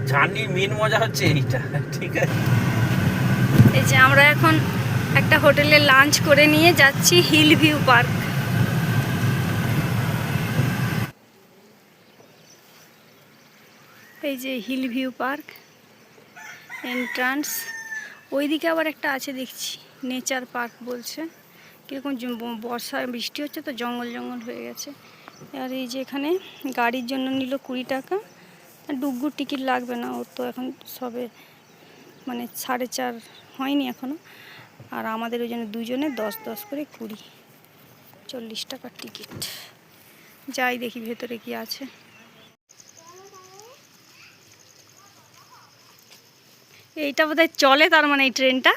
জার্নির মেন মজা হচ্ছে এইটা, ঠিক আছে। এই যে আমরা এখন একটা হোটেলে লাঞ্চ করে নিয়ে যাচ্ছি হিল ভিউ পার্ক। এই যে হিল ভিউ পার্ক এন্ট্রান্স। ওইদিকে আবার একটা আছে দেখছি, নেচার পার্ক বলছে। কীরকম বর্ষায় বৃষ্টি হচ্ছে তো জঙ্গল জঙ্গল হয়ে গেছে। আর এই যে এখানে গাড়ির জন্য নিল 20 টাকা। ডুগ্গুর টিকিট লাগবে না, ওর তো এখন সবে মানে 4:30 হয়নি এখনও। আর আমাদের ওই জন্য দুজনে 10 করে 20, 40 টাকার টিকিট। যাই দেখি ভেতরে কি আছে। এইটা বোধহয় চলে, তার মানে এই ট্রেনটা,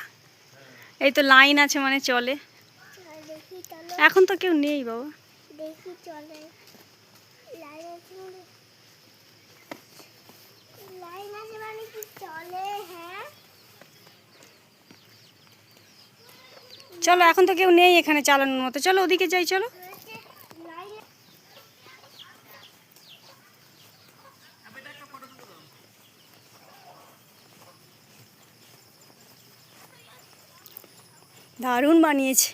এই তো লাইন আছে মানে চলে। এখন তো কেউ নেই বাবা। চলো, এখন তো কেউ নেই এখানে চালানোর মতো, চলো ওদিকে যাই, চলো। দারুণ বানিয়েছে।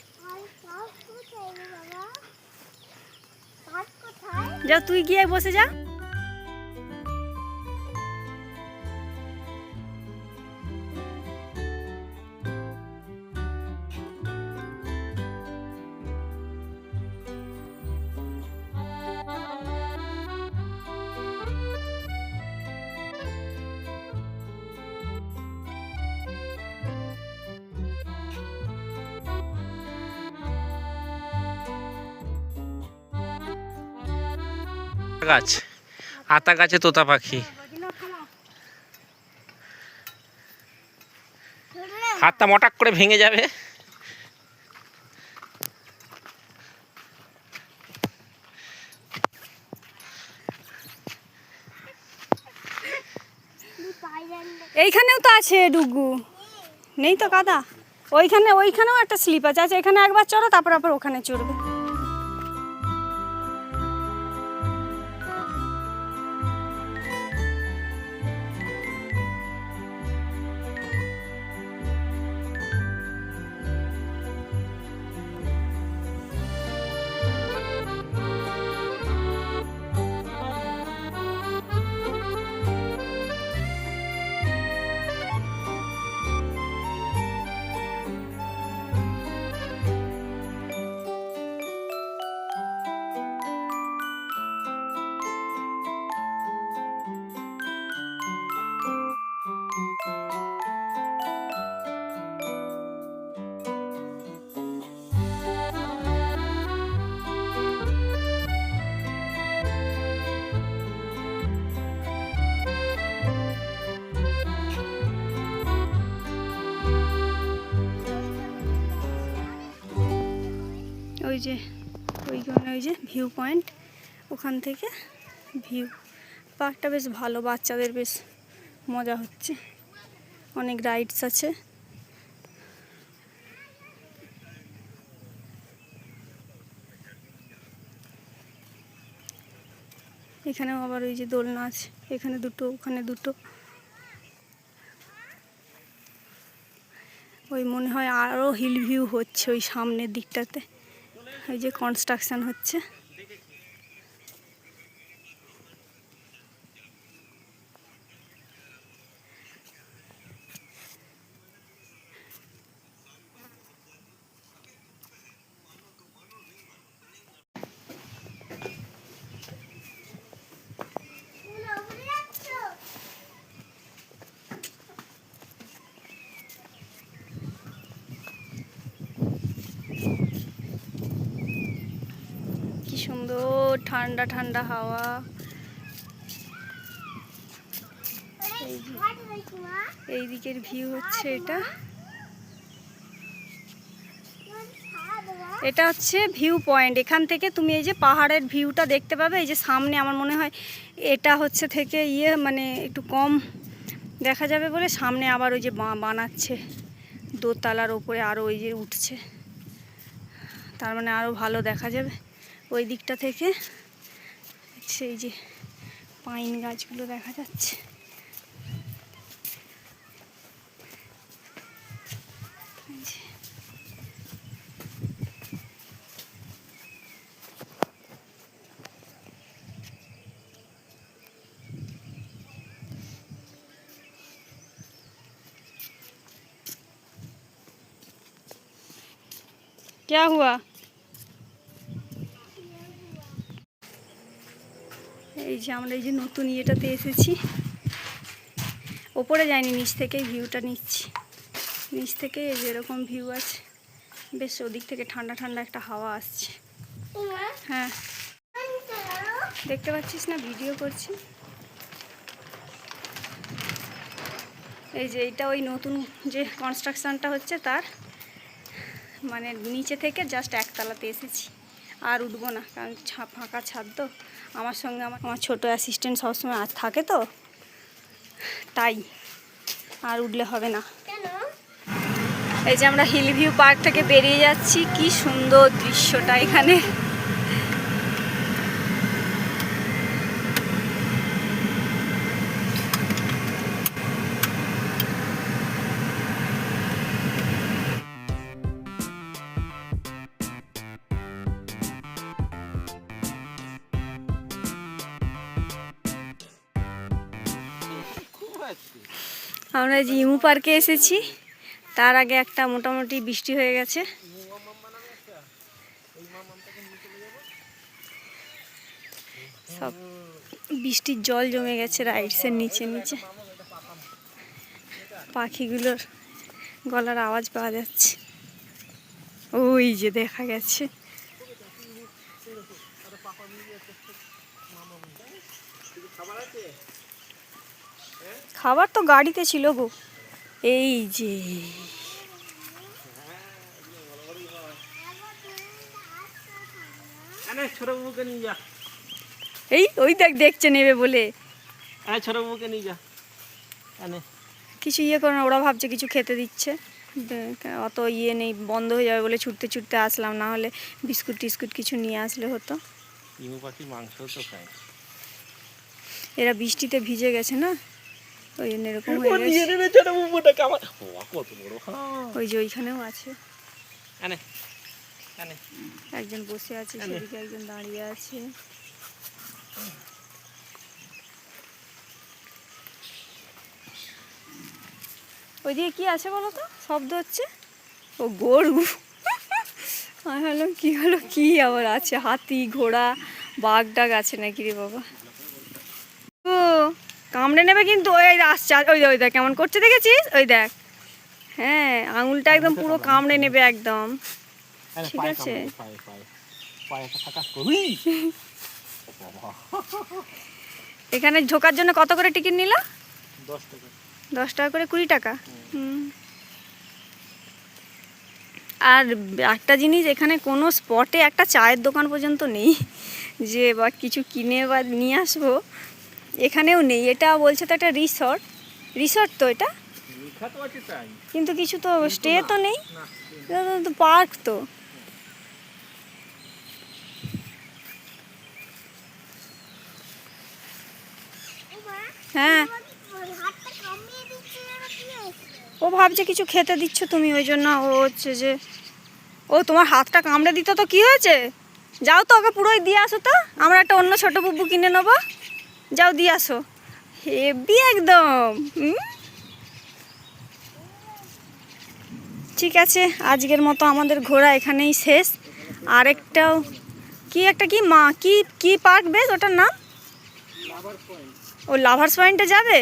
যা তুই গিয়ে বসে যা। গাছ, আতা গাছে তোতা পাখি। হাতটা মটাক করে ভেঙে যাবে। এইখানেও তো আছে ডুগু, নেই তো কাদা। ওইখানেও একটা স্লিপ আছে। আচ্ছা, এখানে একবার চড়ো, তারপর আবার ওখানে চড়বে। ওই যে ওইখানে ওই যে ভিউ পয়েন্ট, ওখান থেকে ভিউ। পার্কটা বেশ ভালো, বাচ্চাদের বেশ মজা হচ্ছে, অনেক রাইডস আছে। এখানেও আবার ওই যে দোলনা আছে, এখানে দুটো, ওখানে দুটো। ওই মনে হয় আরও হিল ভিউ হচ্ছে ওই সামনের দিকটাতে, ওই যে কনস্ট্রাকশন হচ্ছে। সুন্দর ঠান্ডা ঠান্ডা হাওয়া। এই দিকের ভিউ হচ্ছে এটা। এটা হচ্ছে ভিউ পয়েন্ট। এখান থেকে তুমি এই যে পাহাড়ের ভিউটা দেখতে পাবে। এই যে সামনে আমার মনে হয় এটা হচ্ছে থেকে মানে একটু কম দেখা যাবে বলে সামনে আবার ওই যে বানাচ্ছে দোতলার ওপরে, আরও ওই যে উঠছে, তার মানে আরও ভালো দেখা যাবে ওই দিকটা থেকে। সেই যে পাইন গাছগুলো দেখা যাচ্ছে। क्या हुआ? এই যে আমরা এই যে নতুন ইয়েটাতে এসেছি, ওপরে যাইনি, নিচ থেকেই ভিউটা নিচ্ছি। নিচ থেকে এই যে এরকম ভিউ আছে, বেশ ওদিক থেকে ঠান্ডা ঠান্ডা একটা হাওয়া আসছে। হ্যাঁ দেখতে পাচ্ছিস না, ভিডিও করছি। এই যে এইটা ওই নতুন যে কনস্ট্রাকশনটা হচ্ছে তার মানে নিচে থেকে জাস্ট একতলাতে এসেছি, আর উঠবো না, কারণ ফাঁকা ছাদ তো। আমার সঙ্গে আমার ছোটো অ্যাসিস্ট্যান্ট সবসময় আর থাকে তো, তাই আর উঠলে হবে না। এই যে আমরা হিল ভিউ পার্ক থেকে বেরিয়ে যাচ্ছি, কি সুন্দর দৃশ্যটা এখানে। আমরা যে ইমু পার্কে এসেছি, তার আগে একটা মোটামুটি বৃষ্টি হয়ে গেছে। সব বৃষ্টির জল জমে গেছে রাইডসের নিচে নিচে, পাখিগুলোর গলার আওয়াজ পাওয়া যাচ্ছে, ওই যে দেখা গেছে। খাবার তো গাড়িতে ছিল গো। এই যে ছোট বাবুকে নিয়ে যা, এই ওই দেখ দেখছে নেবে বলে, ছোট বাবুকে নিয়ে যা। কিছু ইয়ে করে না, ওরা ভাবছে কিছু খেতে দিচ্ছে, অত ইয়ে নেই, বন্ধ হয়ে যাবে বলে ছুটতে ছুটতে আসলাম, না হলে বিস্কুট টিস্কুট কিছু নিয়ে আসলে হতো। ইমু পাখির মাংস তো খায়। এরা বৃষ্টিতে ভিজে গেছে না, ওই জন্য এরকম হয়ে গেছে। ছোট বাবুটাকে আমার কত বড়, ওই যে ওইখানেও আছে, আনে আনে একজন বসে আছে, সেদিকে একজন দাঁড়িয়ে আছে। ওইদিকে কি আছে বলো তো, শব্দ হচ্ছে, ও গরু। আমি ভাবলাম কি হলো, কি আবার আছে, হাতি ঘোড়া বাঘ টাঘ আছে নাকি রে বাবা। ও কামড়ে নেবে কিন্তু, ওই আসছে, ওই ওই দেখ কেমন করছে দেখেছিস, ওই দেখ, হ্যাঁ আঙুলটা একদম পুরো কামড়ে নেবে একদম। ঠিক আছে, এখানে ঢোকার জন্য কত করে টিকিট নিল? 10 টাকা। 10 টাকা করে, 20 টাকা। আর একটা জিনিস, এখানে কোনো স্পটে একটা চায়ের দোকান পর্যন্ত নেই যে বা কিছু কিনে বা নিয়ে আসবো, এখানেও নেই। এটা বলছে তো একটা রিসর্ট, রিসর্ট তো এটা, কিন্তু কিছু তো স্টে তো নেই, তো পার্ক তো। হ্যাঁ ও ভাবছে কিছু খেতে দিচ্ছ তুমি, ওই জন্য ও হচ্ছে যে, ও তোমার হাতটা কামড়ে দিত তো কি হয়েছে, যাও তো ওকে পুরোই দিয়ে আসো তো, আমরা একটা অন্য ছোটো বুব্বু কিনে নেবো, যাও দিয়ে আসো। হেভি একদম। ঠিক আছে, আজকের মতো আমাদের ঘোরা এখানেই শেষ। আরেকটাও কি একটা কি মা কি কি পার্ক বেশ, ওটার নাম? ও লাভার্স পয়েন্টে যাবে,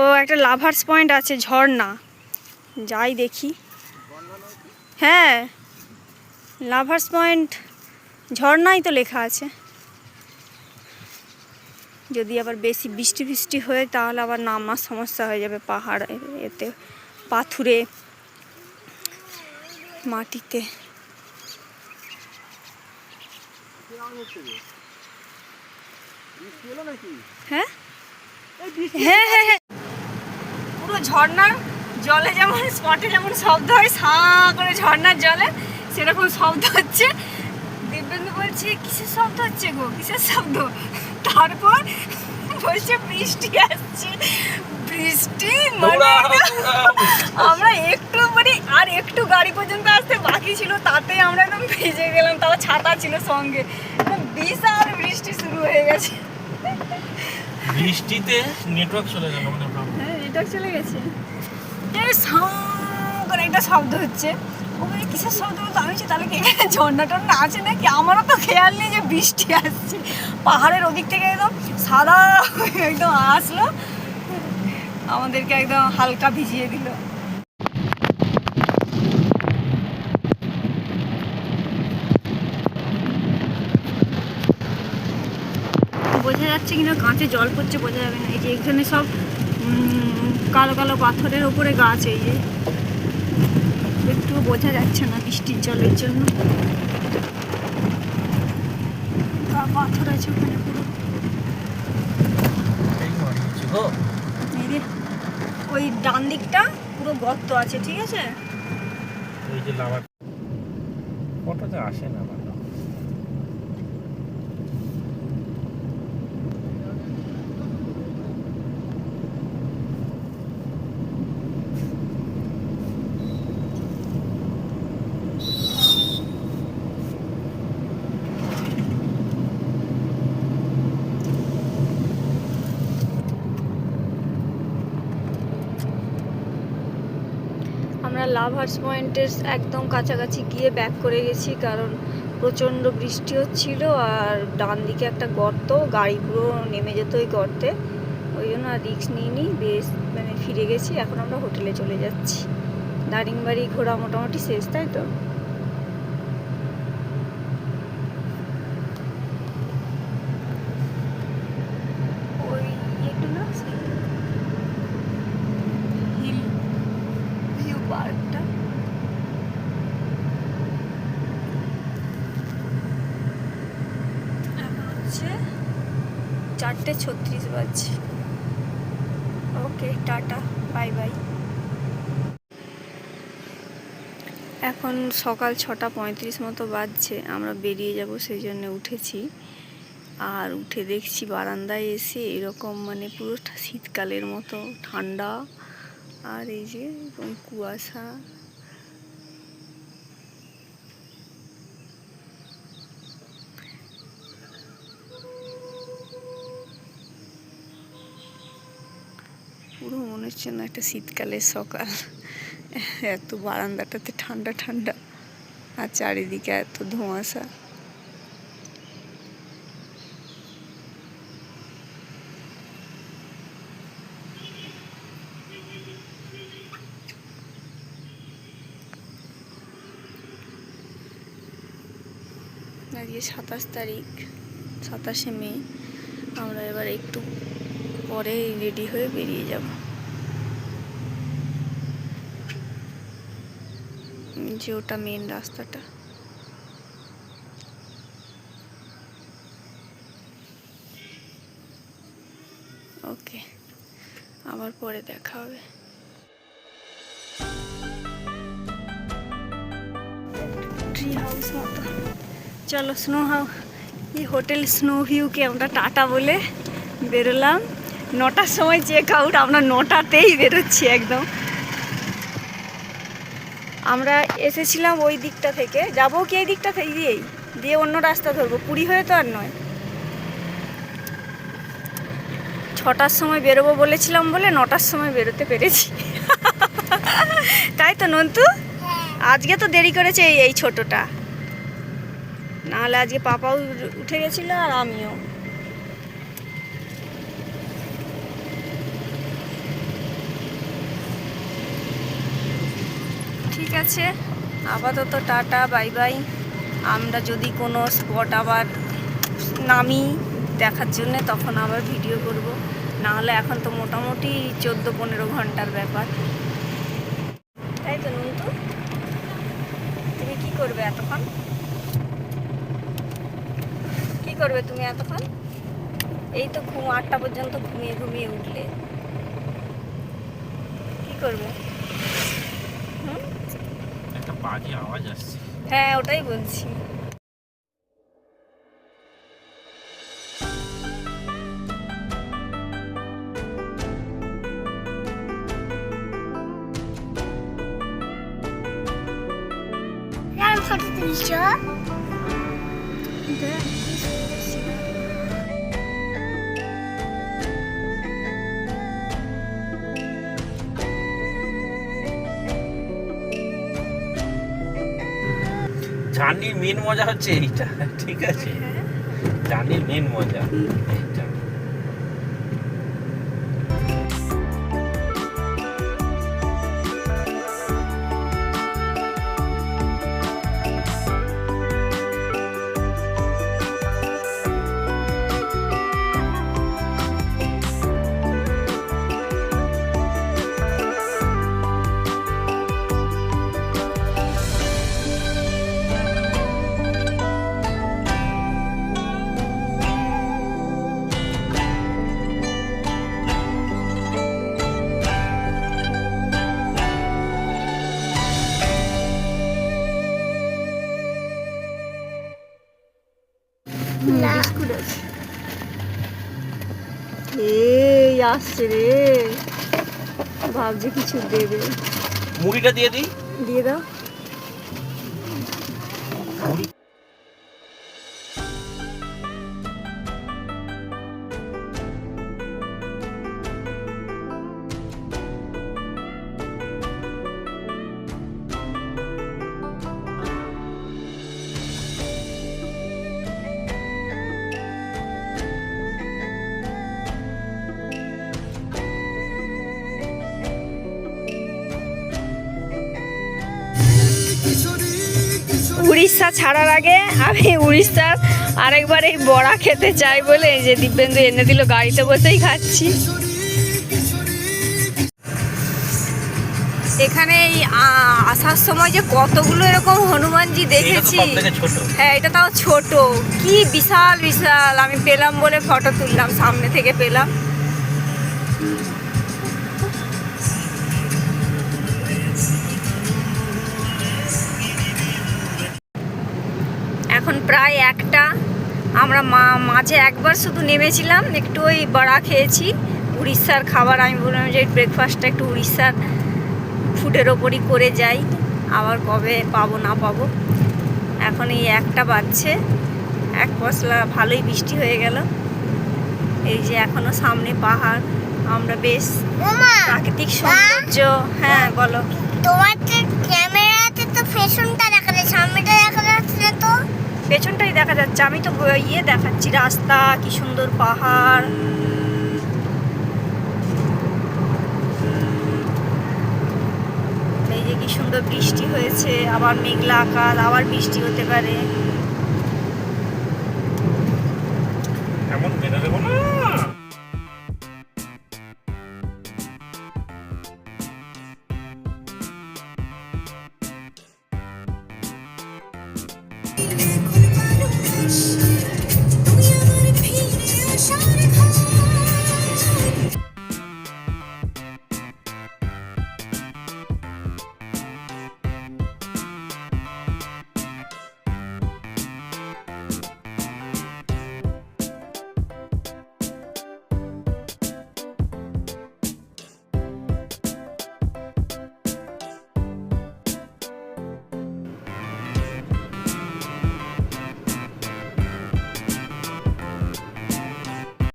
ও একটা লাভার্স পয়েন্ট আছে, ঝর্ণা, যাই দেখি। হ্যাঁ লাভার্স পয়েন্ট ঝর্ণাই তো লেখা আছে। যদি আবার বেশি বৃষ্টি ফৃষ্টি হয়ে তাহলে আবার নামার সমস্যা হয়ে যাবে, পাহাড় এতে পাথুরে মাটিতে। হ্যাঁ হ্যাঁ হ্যাঁ হ্যাঁ, পুরো ঝর্ণার জলে যেমন স্পটে যেমন শব্দ হয়, সাঁ করে ঝর্ণার জলে সেরকম শব্দ হচ্ছে। দিব্যেন্দু বলছে কিসের শব্দ হচ্ছে গো, কিসের শব্দ? তারপর বলছে বৃষ্টি আসছে, বৃষ্টি মানে আমরা একটু মানে আর একটু গাড়ি পর্যন্ত আসতে বাকি ছিল, তাতে আমরা একদম ভিজে গেলাম, তাও ছাতা ছিল সঙ্গে, বিশাল বৃষ্টি শুরু হয়ে গেছে। বৃষ্টিতে নেটওয়ার্ক চলে গেল, হ্যাঁ নেটওয়ার্ক চলে গেছে, করে একটা শব্দ হচ্ছে, ও বলে কিসের শব্দ বলতো, আমি বলছি তাহলে কি এখানে ঝর্ণা টর্ণা আছে নাকি? আমারও তো খেয়াল নেই যে বৃষ্টি আসছে। পাহাড়ের ওদিক থেকে একদম সাদা একদম আসলো, আমাদেরকে একদম হালকা ভিজিয়ে দিল। বোঝা যাচ্ছে কিনা গাছে জল পড়ছে বোঝা যাবে না। এই যে এখানে সব কালো কালো পাথরের ওপরে গাছ, এই যে একটু বোঝা যাচ্ছে না বৃষ্টির জলের জন্য। পাথর আছে ওখানে পুরো। এই যে ওই ডান দিকটা পুরো গর্ত আছে, ঠিক আছে। ওই যে লাভা ফটোতে আসে না ভালো। আমরা লাভার্স পয়েন্টের একদম কাছাকাছি গিয়ে ব্যাক করে গেছি, কারণ প্রচণ্ড বৃষ্টি হচ্ছিল আর ডান দিকে একটা গর্ত, গাড়ি পুরো নেমে যেত ওই গর্তে। ওই জন্য আর রিস্ক নিইনি, বেশ মানে ফিরে গেছি। এখন আমরা হোটেলে চলে যাচ্ছি। দারিংবাড়ি ঘোরা মোটামুটি শেষ, তাই তো। ওই একটু না হিল ভিউ পার্কটা। এখন হচ্ছে 4:36 বাজছে। ওকে, টাটা, বাই বাই। এখন সকাল 6:35 মতো বাজছে, আমরা বেরিয়ে যাব সেই জন্য উঠেছি। আর উঠে দেখছি বারান্দায় এসে এরকম মানে পুরো শীতকালের মতো ঠান্ডা, আর এই যে এরকম কুয়াশা। পুরো মনে হচ্ছে না একটা শীতকালের সকাল। এত বারান্দাটাতে ঠান্ডা ঠান্ডা আর চারিদিকে এত ধোঁয়াশা। আজকে 27 তারিখ, 27শে মে। আমরা এবার একটু পরে রেডি হয়ে বেরিয়ে যাব। যে ওটা মেন রাস্তাটা। ওকে, আবার পরে দেখা হবে। ট্রি হাউস মতো, চলো স্নো হাউস, এই হোটেল স্নো ভিউকে আমরা টাটা বলে বেরোলাম। 9টার সময় চেক আউট, আমরা 9টাতেই বেরোচ্ছি একদম। আমরা এসেছিলাম ওই দিকটা থেকে, যাবো কি এই দিকটা থেকে দিয়েই দিয়ে অন্য রাস্তা ধরবো, পুরী হয়ে তো আর নয়। 6টার সময় বেরোবো বলেছিলাম বলে 9টার সময় বেরোতে পেরেছি। তাই তো নন্তু, আজকে তো দেরি করেছে এই ছোটটা, নাহলে আজকে পাপাও উঠে গেছিল আর আমিও। ঠিক আছে, আপাতত টাটা, বাই বাই। আমরা যদি কোনো স্পট আবার নামি দেখার জন্য তখন আবার ভিডিও করব, নাহলে এখন তো মোটামুটি 14-15 ঘন্টার ব্যাপার, তাই তো নন্তু। তুমি কি করবে এতক্ষণ, কি করবে তুমি এতক্ষণ? এই তো ঘুম, 8টা পর্যন্ত ঘুমিয়ে ঘুমিয়ে উঠলে, কি করবে? একটা বাজে আওয়াজ আসছে। হ্যাঁ, ওটাই বলছি। ফটো তুলছো? জার্নির মেন মজা হচ্ছে এইটা, ঠিক আছে? জার্নির মেন মজা এইটা। বিস্কুট আছে। এই আসছে রে, ভাবছে কিছু দেবে। মুড়িটা দিয়ে দিই। দিয়ে দাও। মুড়ি উড়িষ্যা ছাড়ার আগে আমি উড়িষ্যার আরেকবার এই বড়া খেতে চাই বলে এই যে দিব্যেন্দু এনে দিল, গাড়িতে বসেই খাচ্ছি। এখানে এই আসার সময় যে কতগুলো এরকম হনুমানজি দেখেছি। হ্যাঁ, এটা তাও ছোট, কি বিশাল বিশাল। আমি পেলাম বলে ফটো তুললাম, সামনে থেকে পেলাম। এখন প্রায় 1টা। আমরা মাঝে একবার শুধু নেমেছিলাম, একটু ওই বড়া খেয়েছি, উড়িষ্যার খাবার। আমি বললাম যে ব্রেকফাস্টটা একটু উড়িষ্যার ফুডের ওপরই করে যাই, আবার কবে পাবো না পাবো। এখন এই 1টা বাজছে, 1 পশলা। ভালোই বৃষ্টি হয়ে গেল। এই যে এখনো সামনে পাহাড়, আমরা বেশ প্রাকৃতিক সৌন্দর্য। হ্যাঁ বলো। তোমার ক্যামেরাতে তো পেছনটা দেখা যাচ্ছে, সামনেটা দেখা যাচ্ছে না তো। পেছনটাই দেখা যাচ্ছে, আমি তো দেখাচ্ছি রাস্তা, কি সুন্দর পাহাড়। এই যে কি সুন্দর বৃষ্টি হয়েছে, আবার মেঘলা আকাশ, আবার বৃষ্টি হতে পারে।